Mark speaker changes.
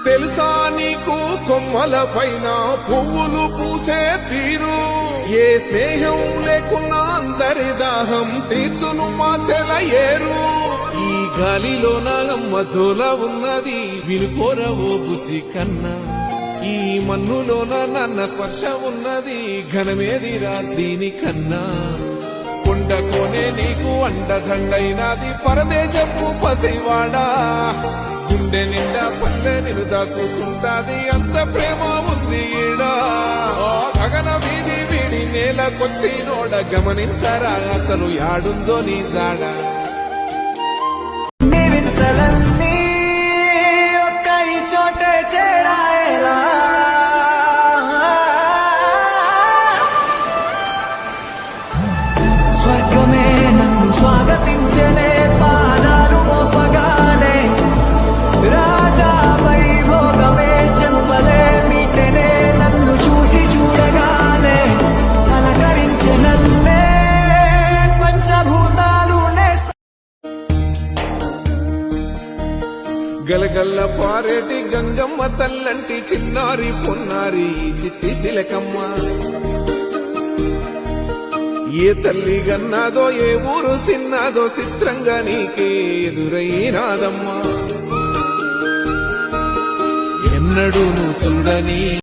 Speaker 1: తెలుసా నీకు కొమ్మల పైన పువ్వులు పూసే తీరు? ఏ స్నేహం లేకున్నా అందరి దాహం తీర్చును మాసెల ఏరు. ఈ గాలిలో నాగమ్మ జోల ఉన్నది వినుకోరవో బుజ్జి కన్నా. ఈ మన్నులోన నన్న స్పర్శ ఉన్నది ఘనమేదిరా దీనికన్నా. కొండకోనే నీకు అండదండైనది పరదేశపు పసివాడా. గుండె నిండా పల్లె నిన్ను దాసుకుంటాది అంత ప్రేమ ఉంది ఈడా. గగన వీధి వీడి నేలకొచ్చినోడ గమనించరా అసలు యాడుందో నీ జాడ.
Speaker 2: స్వర్గమే నన్ను స్వాగతించలే పాదాలు మోపగానే. రాజా వైభోగమే చెంపలే మీటనే నన్ను చూసి చూడగానే. అలకరించనన్నే పంచభూతాలు
Speaker 1: గలగల్ల పారేటి గంగమ్మ తల్లంటి చిన్నారి పొన్నారి చిట్టి చిలకమ్మ. ఏ తల్లి గన్నాదో ఏ ఊరు సిన్నాదో చిత్రంగా నీకే ఎదురైనాదమ్మా. ఎన్నడూ నువ్వు చూడని